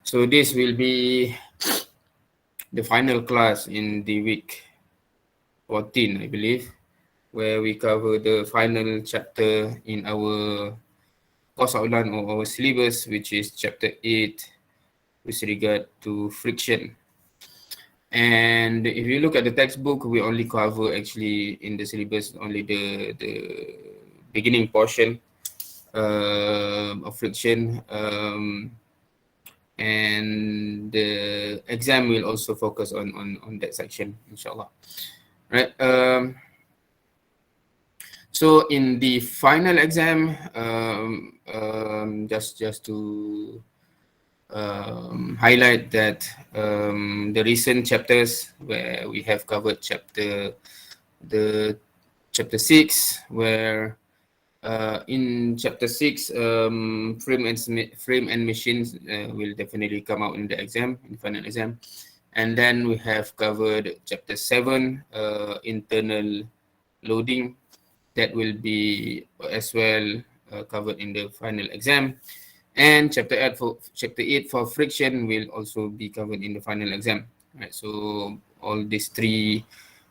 So this will be the final class in the week 14, I believe, where we cover the final chapter in our course outline or our syllabus, which is chapter 8 with regard to friction. And if you look at the textbook, we only cover actually in the syllabus only the beginning portion of friction, and the exam will also focus on that section, inshallah. Right. So in the final exam, just to highlight that the recent chapters where we have covered chapter 6, where in chapter 6, frame and machines will definitely come out in the exam, in final exam. And then we have covered chapter 7, internal loading, that will be as well covered in the final exam. And chapter 8 for friction will also be covered in the final exam. Right. So all these 3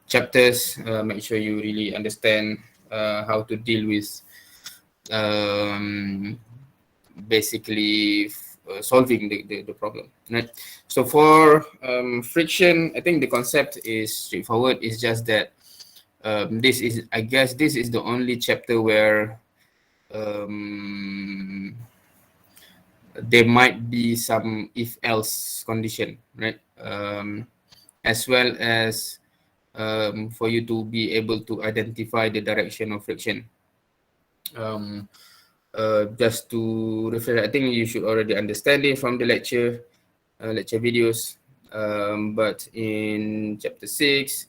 chapters, make sure you really understand how to deal with basically solving the problem. Right. So for friction, I think the concept is straightforward. It's just that this is, I guess, this is the only chapter where there might be some if-else condition, right? As well as for you to be able to identify the direction of friction. Just to refer, I think you should already understand it from the lecture videos. But in chapter 6,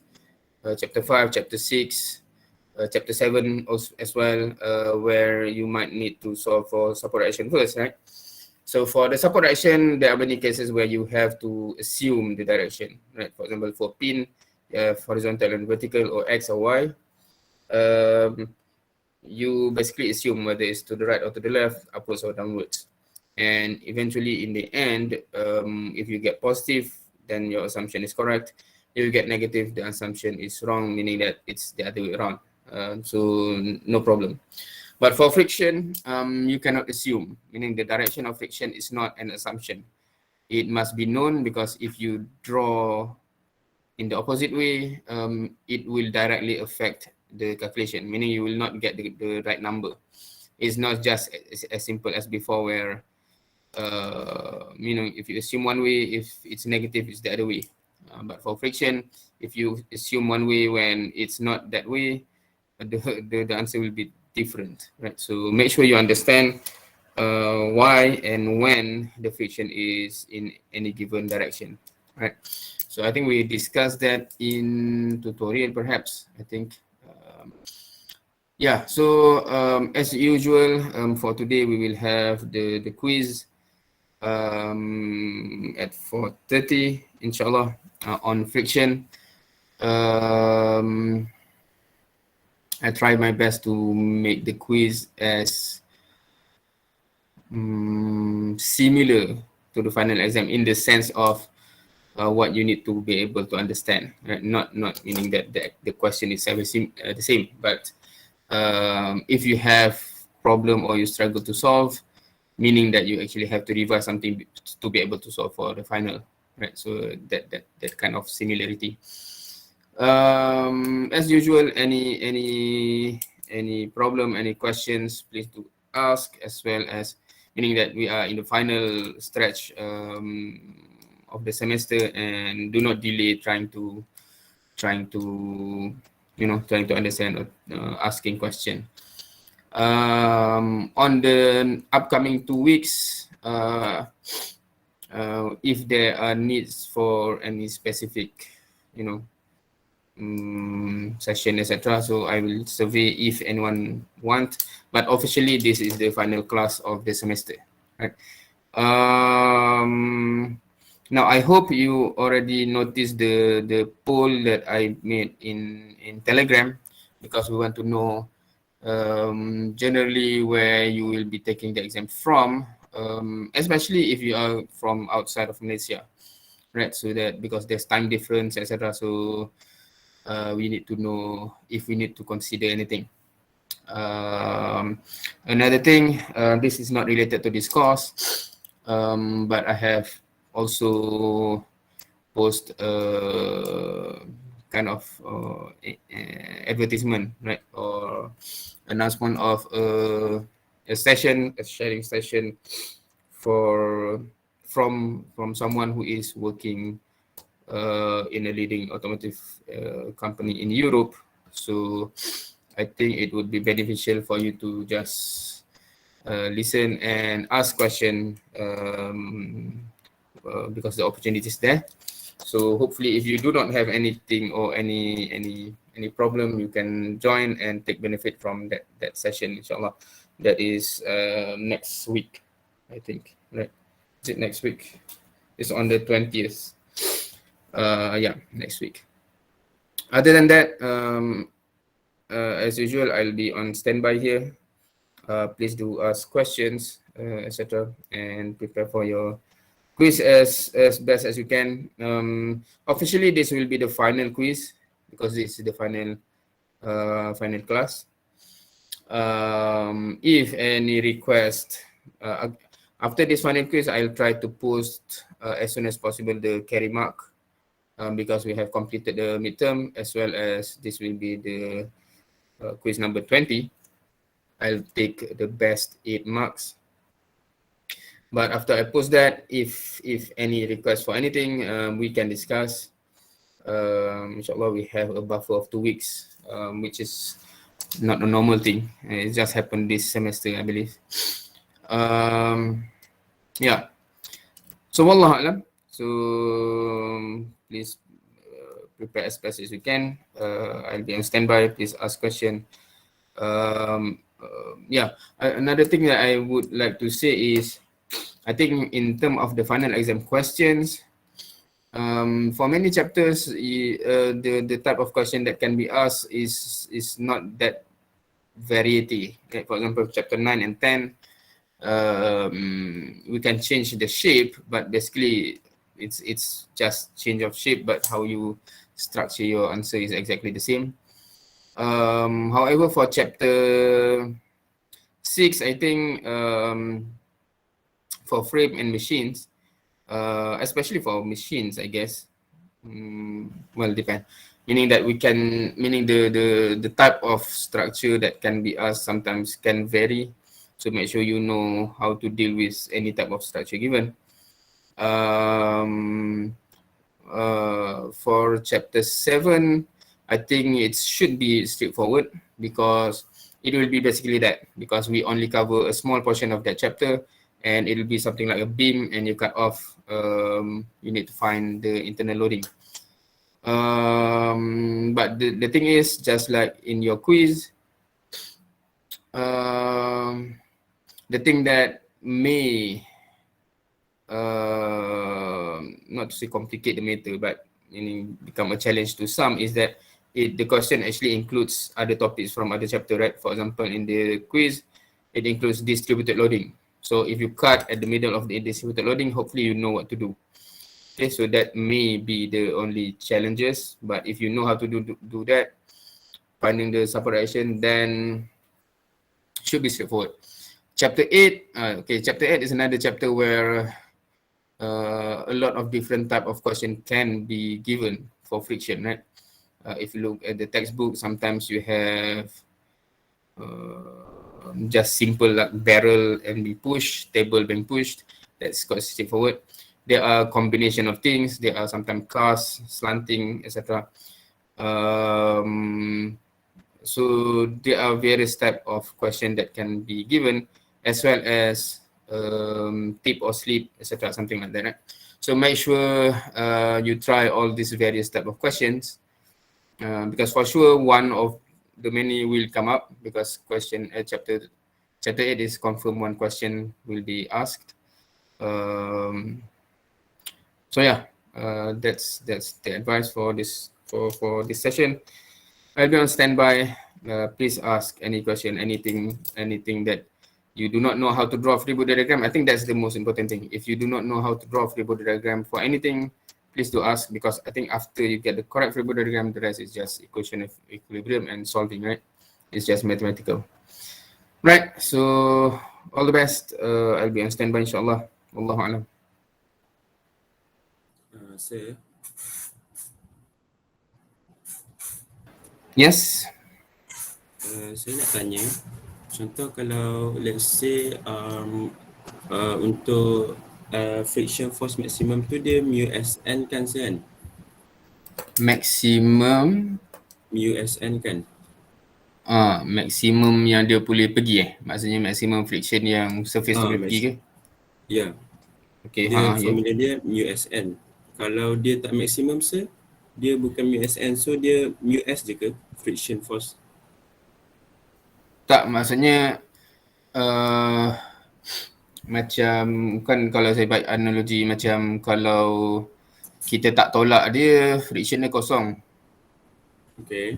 chapter 5, chapter 6, chapter 7 also as well, where you might need to solve for support action first, right? So for the support action, there are many cases where you have to assume the direction, right? For example, for pin, horizontal and vertical, or X or Y, you basically assume whether it's to the right or to the left, upwards or downwards. And eventually, in the end, if you get positive, then your assumption is correct. If you get negative, the assumption is wrong, meaning that it's the other way around. So no problem. But for friction, you cannot assume, meaning the direction of friction is not an assumption. It must be known, because if you draw in the opposite way, it will directly affect the calculation, meaning you will not get the right number. It's not just as simple as before, where if you assume one way, if it's negative, it's the other way. But for friction, if you assume one way when it's not that way, the answer will be different, right? So make sure you understand why and when the friction is in any given direction, right? So I think we discussed that in tutorial, perhaps, I think. Yeah, so as usual, for today, we will have the quiz at 4:30, inshallah, on friction. I try my best to make the quiz as similar to the final exam, in the sense of what you need to be able to understand, right? Not meaning that the question is the same, but if you have problem or you struggle to solve, meaning that you actually have to revise something to be able to solve for the final, right? So that kind of similarity. As usual, any problem, any questions, please do ask, as well as, meaning that we are in the final stretch of the semester, and do not delay trying to understand or asking question. On the upcoming 2 weeks, if there are needs for any specific session, etc., so I will survey if anyone want, but officially this is the final class of the semester, right? Now I hope you already noticed the poll that I made in Telegram, because we want to know generally where you will be taking the exam from. especially if you are from outside of Malaysia, right? So that because there's time difference, etc. So we need to know if we need to consider anything. Another thing, this is not related to this course, but I have also post kind of advertisement, right, or announcement of a session, a sharing session for from someone who is working in a leading automotive company in Europe. So I think it would be beneficial for you to just listen and ask question because the opportunity is there. So hopefully, if you do not have anything or any problem, you can join and take benefit from that session. Inshallah, that is next week, I think. Right? Is it next week? It's on the 20th. Yeah, next week. Other than that, as usual, I'll be on standby here. Please do ask questions, etc., and prepare for your quiz as best as you can. Officially, this will be the final quiz because this is the final final class. If any request after this final quiz, I'll try to post as soon as possible the carry mark because we have completed the midterm, as well as this will be the quiz number 20. I'll take the best 8 marks. But after I post that, if any request for anything, we can discuss. Inshallah, we have a buffer of 2 weeks, which is not a normal thing. It just happened this semester, I believe. Yeah. So wallah alam. So please prepare as best as you can. I'll be on standby. Please ask question. Yeah. Another thing that I would like to say is, I think in terms of the final exam questions, for many chapters, the type of question that can be asked is not that variety. Okay? For example, chapter 9 and 10, we can change the shape, but basically it's just change of shape, but how you structure your answer is exactly the same. However, for chapter 6, I think for frame and machines, especially for machines, I guess, well, depend. Meaning that meaning the type of structure that can be asked sometimes can vary. So make sure you know how to deal with any type of structure given. For chapter 7, I think it should be straightforward because it will be basically that, because we only cover a small portion of that chapter, and it'll be something like a beam and you cut off. You need to find the internal loading. But the thing is, just like in your quiz, the thing that may not to say complicate the matter, but become a challenge to some, is that the question actually includes other topics from other chapter, right? For example, in the quiz, it includes distributed loading. So if you cut at the middle of the distributed loading, hopefully you know what to do. Okay, so that may be the only challenges, but if you know how to do that, finding the support action, then should be straightforward. Chapter 8, okay, chapter 8 is another chapter where a lot of different type of question can be given for friction, right? If you look at the textbook, sometimes you have just simple like barrel and be pushed, table being pushed. That's quite straightforward. There are combination of things. There are sometimes cast, slanting, etc. So there are various type of question that can be given, as well as tip or slip, etc. Something like that. Right? So make sure you try all these various type of questions, because for sure one of the many will come up, because question chapter 8 is confirmed one question will be asked. So yeah, that's the advice for this for this session. I'll be on standby. Please ask any question, anything that you do not know how to draw free body diagram, I think that's the most important thing. If you do not know how to draw free body diagram for anything, please do ask, because I think after you get the correct free body diagram, the rest is just equation of equilibrium and solving, right? It's just mathematical. Right, so all the best. I'll be on standby insyaAllah. Wallahu alam. Sir, Yes. Saya nak tanya, contoh kalau let's say untuk friction force maximum tu dia mu-SN kan Sen? Maximum Mu-SN kan? maksimum yang dia boleh pergi maksudnya maksimum friction yang surface tu boleh pergi ke? Ya. Okay, Dia ya. formula dia mu-SN. Kalau dia tak maksimum sir, dia bukan mu-SN, so dia mu-S je ke friction force? Tak, maksudnya macam kan kalau saya buat analogi macam kalau kita tak tolak dia, friction dia kosong. Okay.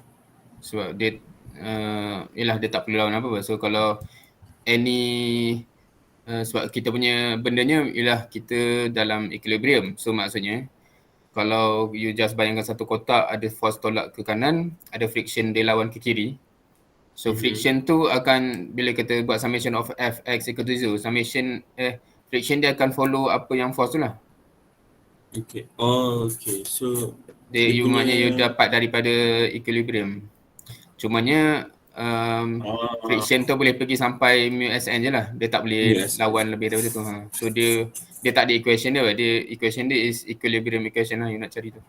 Sebab dia yelah dia tak perlu lawan apa-apa. So kalau any sebab kita punya bendanya ialah kita dalam equilibrium. So maksudnya kalau you just bayangkan satu kotak ada force tolak ke kanan, ada friction dia lawan ke kiri. So friction tu akan bila kita buat summation of Fx equal to 0, summation friction dia akan follow apa yang force tu lah. Okay. Oh, okay. So Dia you maknanya you dapat daripada equilibrium. Cumanya friction tu boleh pergi sampai mu-SN je lah. Dia tak boleh lawan lebih daripada tu. So dia tak ada equation dia. Dia equation dia is equilibrium equation lah you nak cari tu.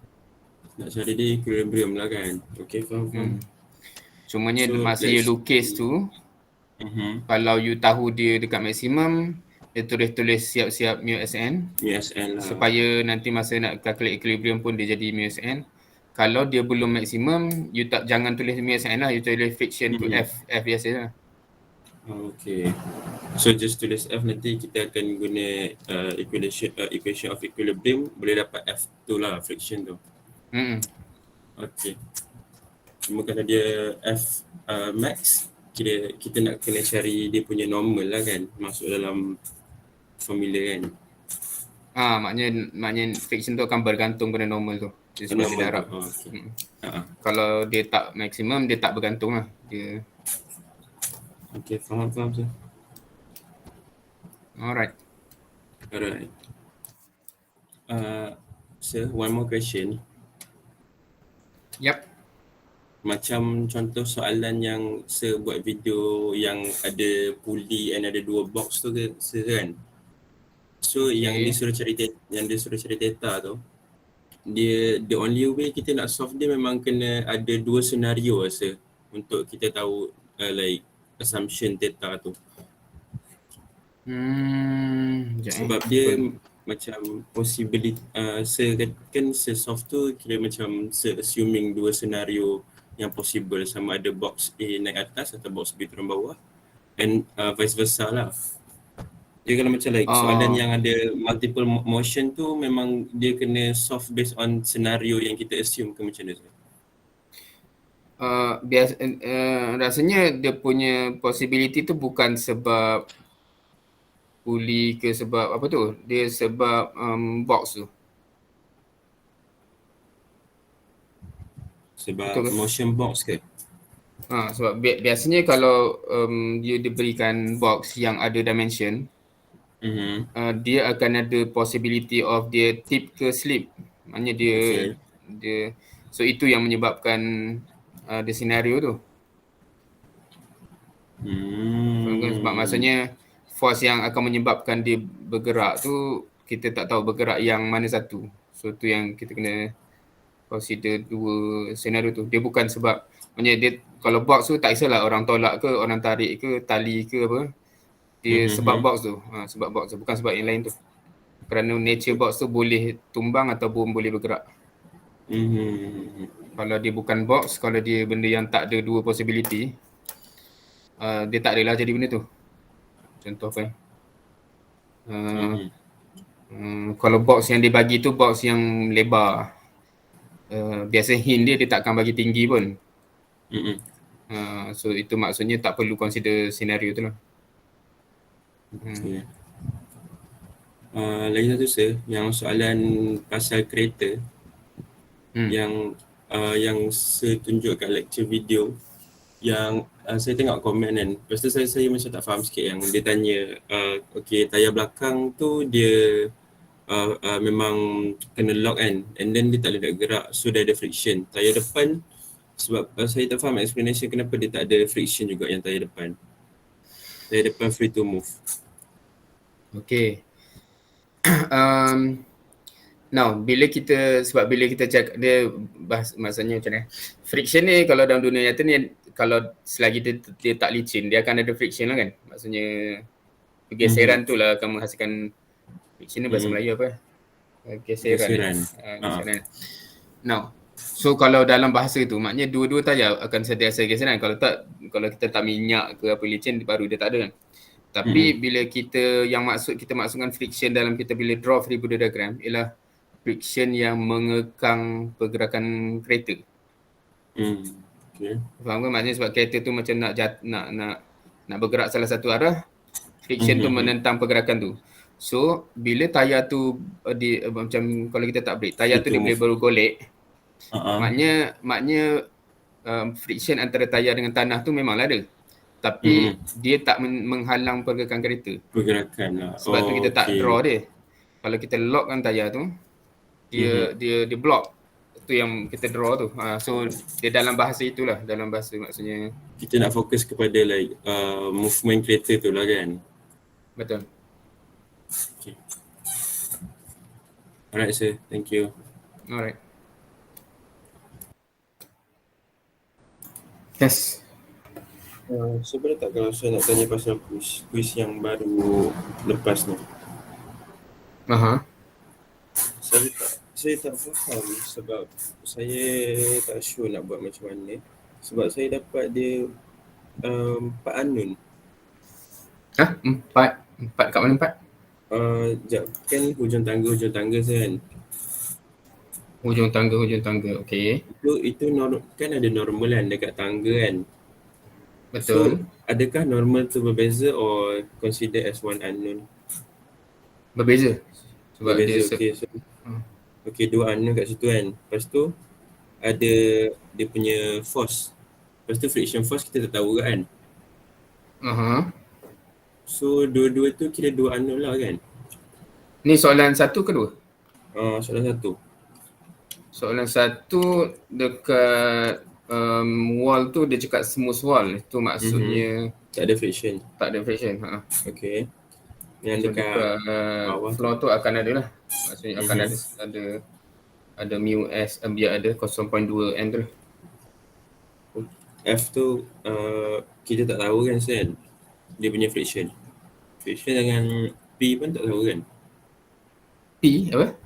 Nak cari dia equilibrium lah kan. Okay, faham. Cumanya so, masa you lukis tu, kalau you tahu dia dekat maksimum, dia tulis siap-siap mu-SN. Mu-SN lah. Supaya nanti masa nak calculate equilibrium pun dia jadi mu-SN. Kalau dia belum maksimum, you jangan tulis mu-SN lah, you tulis friction to F biasa lah. Okay. So just tulis F, nanti kita akan guna equation of equilibrium, boleh dapat F tu lah, friction tu. Okay. Cuma kalau dia F max, kita nak kena cari dia punya normal lah kan, masuk dalam formula kan. Maknanya friction tu akan bergantung pada normal tu. Sebab dia darab. Kalau dia tak maksimum, dia tak bergantung lah. Dia... Okay, faham sir. Alright. Sir, one more question. Yep. Macam contoh soalan yang sir buat video yang ada pulley and ada 2 box tu ke sir kan? So yang dia suruh cari data tu, dia the only way kita nak solve dia memang kena ada 2 senario rasa untuk kita tahu like assumption data tu. Sebab dia macam possibility kan solve tu kira macam assuming 2 senario yang possible, sama ada box A naik atas atau box B turun bawah, and vice versa lah. Dia kalau macam like soalan yang ada multiple motion tu memang dia kena solve based on senario yang kita assume ke macam mana? Rasanya dia punya possibility tu bukan sebab pulley ke sebab apa tu, dia sebab box tu. Sebab motion box ke? Sebab biasanya kalau dia diberikan box yang ada dimension, dia akan ada possibility of dia tip ke slip. Maknanya dia so itu yang menyebabkan the scenario tu. Sebab maksudnya force yang akan menyebabkan dia bergerak tu kita tak tahu bergerak yang mana satu. So tu yang kita kena consider 2 senario tu. Dia bukan sebab maknanya dia kalau box tu tak kisahlah orang tolak ke, orang tarik ke, tali ke apa. Dia sebab box tu. Sebab box tu, bukan sebab yang lain tu. Kerana nature box tu boleh tumbang ataupun boleh bergerak. Kalau dia bukan box, kalau dia benda yang tak ada 2 possibility, dia tak adalah jadi benda tu. Contoh apa kalau box yang dia bagi tu box yang lebar, biasa hint dia tak akan bagi tinggi pun. So itu maksudnya tak perlu consider senario tu lah. Okay. Lagi satu yang soalan pasal kereta yang saya tunjuk kat lecture video yang saya tengok komen kan. Lepas tu saya macam tak faham sikit yang dia tanya okay, tayar belakang tu dia memang kena lock kan, and then dia tak boleh nak gerak, so dia ada friction. Tayar depan sebab saya tak faham explanation kenapa dia tak ada friction juga yang tayar depan. Tayar depan free to move. Okay. Now, bila kita cakap dia maksudnya macam ni. Friction ni kalau dalam dunia nyata ni, kalau selagi dia tak licin, dia akan ada friction lah kan. Maksudnya pergeseran tu lah akan menghasilkan friction ni bahasa Melayu apa? Geseran. Now, so kalau dalam bahasa tu maknanya dua-dua tayar akan sentiasa geseran. Kalau kita tak minyak ke apa licin baru dia tak ada kan. Tapi bila kita masukkan friction dalam kita bila draw free body diagram ialah friction yang mengekang pergerakan kereta. Okay. Faham kan? Maknanya sebab kereta tu macam nak bergerak salah satu arah, friction tu menentang pergerakan tu. So bila tayar tu macam kalau kita tak brake, tayar tu dia boleh bergolek. Maknanya friction antara tayar dengan tanah tu memanglah ada. Tapi dia tak menghalang pergerakan kereta. Pergerakan lah. Sebab tu kita tak draw dia. Kalau kita lockkan tayar tu, dia block. Tu yang kita draw tu. So dia dalam bahasa itulah, dalam bahasa maksudnya kita nak fokus kepada like movement kereta tu lah kan. Betul. Okay. Alright sir, thank you. Alright. Yes. So boleh tak kalau saya nak tanya pasal quiz yang baru lepas ni? Saya tak faham sebab saya tak sure nak buat macam mana. Sebab saya dapat dia 4 unknown. Empat kat mana 4? Sekejap, kan hujung tangga kan? Hujung tangga, okey. Itu kan ada normal kan dekat tangga kan? Betul. So, adakah normal tu berbeza or considered as one unknown? Berbeza. Sebab berbeza, okay. So, okay, 2 unknown kat situ kan. Lepas tu, ada dia punya force. Lepas tu friction force kita tak tahu kan? So, dua-dua tu kira 2 unknown lah kan? Ni soalan 1 ke 2? Soalan 1. Soalan 1 dekat wall tu dia cakap smooth wall. Itu maksudnya tak ada friction. Okay. Yang dekat floor tu akan ada lah. Maksudnya akan ada mu s biar ada 0.2 n tu. F tu kita tak tahu kan Sen, dia punya friction dengan P pun tak tahu kan. P apa?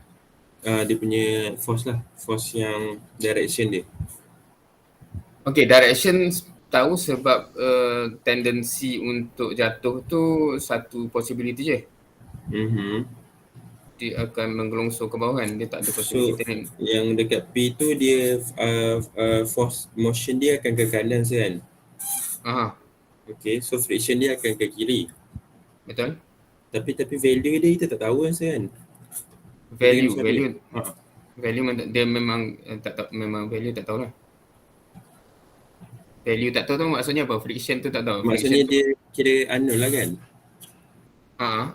Dia punya force lah, force yang direction dia. Okay, direction tahu sebab tendensi untuk jatuh tu satu possibility je. Dia akan menggelongsor ke bawah kan, dia tak ada possibility ni. Yang dekat P tu dia force motion dia akan ke kanan kan. Okay, so friction dia akan ke kiri. Betul. Tapi value dia kita tak tahu kan. Value dia memang memang value tak tahu lah. Value tak tahu tu maksudnya apa? Friction tu tak tahu. Maksudnya dia kira unknown lah kan?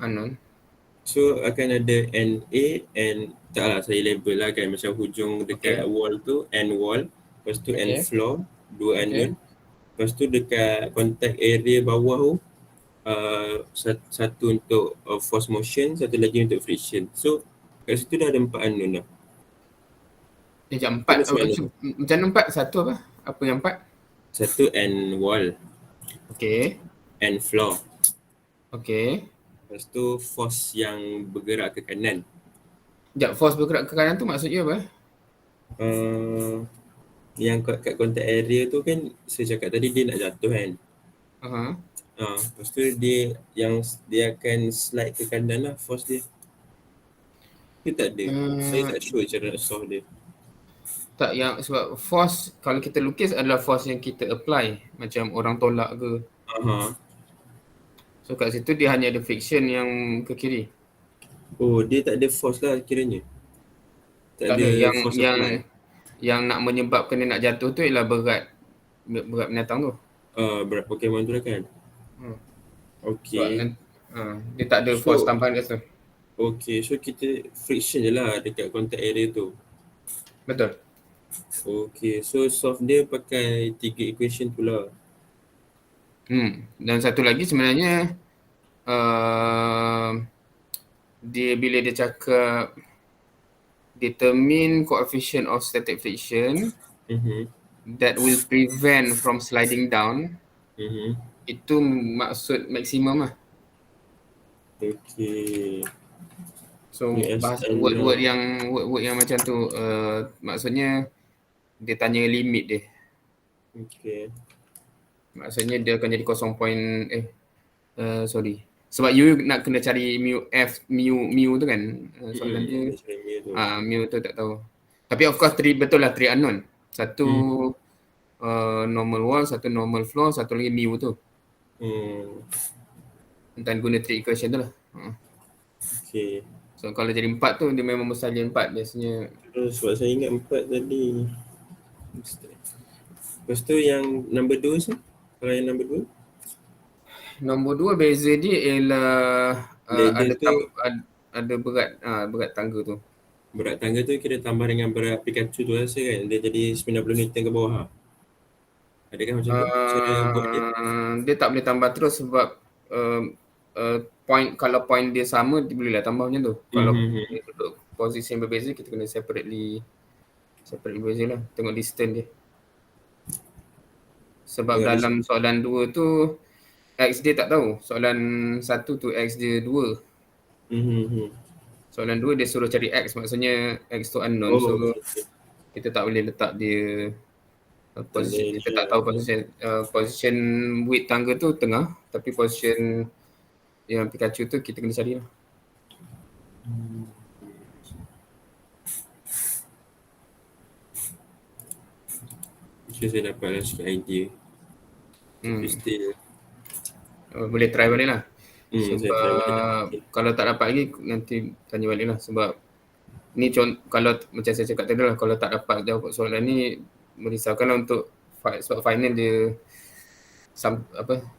Unknown. So akan ada NA and taklah saya label lah kan, macam hujung dekat wall tu N wall, lepas tu N floor, 2 unknown. Lepas tu dekat contact area bawah tu satu untuk force motion, satu lagi untuk friction. So kat situ dah ada 4 unknown dah. Macam 4 macam 4 satu apa? Apa yang 4? Satu N wall. Okay. N floor. Okay. Lepas tu force yang bergerak ke kanan. Sekejap, force bergerak ke kanan tu maksudnya apa? Yang kat contact area tu kan saya cakap tadi dia nak jatuh kan. Lepas tu dia akan slide ke kanan lah force dia. Dia tak ada. Saya tak sure cara nak solve dia. Tak, yang sebab force kalau kita lukis adalah force yang kita apply, macam orang tolak ke. So kat situ dia hanya ada friction yang ke kiri. Oh, dia tak ada force lah kiranya. Tak ada Yang force yang apply. yang nak menyebabkan dia nak jatuh tu ialah berat binatang tu. Berat Pokemon tu lah kan. Soalan Okay. dia tak ada force So, tambahan kat situ. okay, so kita friction je lah dekat contact area tu. Betul. Okay, so solve dia pakai 3 equation tu lah. Dan satu lagi sebenarnya dia bila dia cakap determine coefficient of static friction that will prevent from sliding down, itu maksud maksimum lah. Okay. So bahasa USN word lah. yang macam tu maksudnya dia tanya limit dia. Okay. Maksudnya dia akan jadi 0. Sorry. Sebab you nak kena cari mu tu kan. Soalan dia mu tu tak tahu. Tapi of course betul lah 3 unknown. Satu normal wall, satu normal floor, satu lagi mu tu. Dan guna 3 equation tu lah. Okay. So kalau jadi 4 tu dia memang mesti jadi 4 biasanya. Terus sebab saya ingat 4 tadi. Lepas tu yang number 2 sih? Kalau yang number 2? Nombor 2 beza dia ialah ada berat tangga tu. Berat tangga tu kira tambah dengan berat Pikachu tu rasa kan? Dia jadi 90 Newton ke bawah. Adakah macam tu? Cara buat dia? Dia tak boleh tambah terus sebab kalau point dia sama dia bolehlah tambah macam tu. Kalau dia duduk posisi yang berbeza kita kena separately beza lah. Tengok distance dia. Sebab dalam soalan 2 tu X dia tak tahu. Soalan 1 tu X dia 2. Soalan 2 dia suruh cari X, maksudnya X tu unknown. So kita tak boleh letak dia position. Kita tak tahu position width tangga tu tengah, tapi position yang Pikachu tu kita kena cari lah. Saya dapatlah sikit idea. Still boleh try balik lah. Sebab kalau tak dapat lagi nanti tanya balik lah. Sebab ni kalau macam saya cakap tadi lah, kalau tak dapat jawab soalan ni merisaukan lah untuk sebab final dia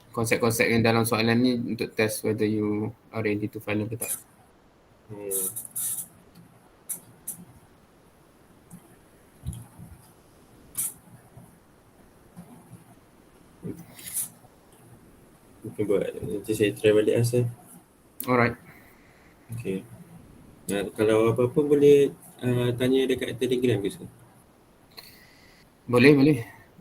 konsep-konsep yang dalam soalan ni untuk test whether you are ready to final ke tak. Mungkin buat nanti saya try balik asal. Alright. Okay. Kalau apa-apa boleh tanya dekat Telegram ke sir? Boleh.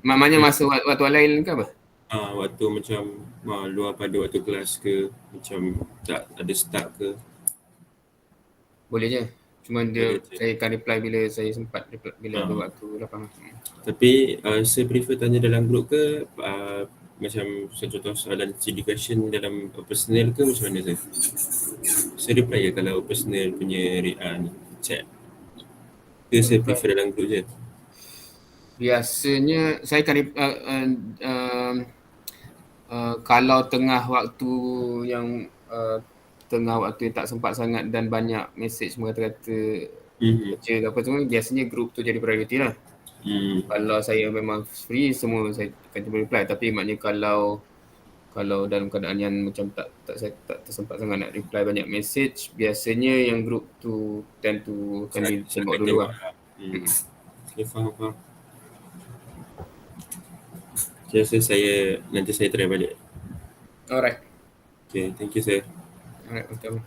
Maknanya masa waktu lain ke apa? Waktu macam luar pada waktu kelas ke, macam tak ada start ke. Boleh je. Cuma saya akan reply bila saya sempat, bila ada waktu lapang. Tapi saya prefer tanya dalam grup ke macam contoh soalan CD question dalam personal ke macam mana saya? Saya reply je kalau personal punya chat. Ke saya prefer dalam grup je? Biasanya saya akan kalau tengah waktu yang tak sempat sangat dan banyak message mengata-kata kerja ke apa semua, biasanya grup tu jadi priority lah. Kalau saya memang free semua saya akan cuba reply, tapi maknanya kalau dalam keadaan yang macam tak tersempat sangat nak reply banyak message, biasanya yang grup tu tend to akan ditengok dulu lah. Okay, faham. Nanti saya try balik. Alright. Okay, thank you sir. Alright, welcome.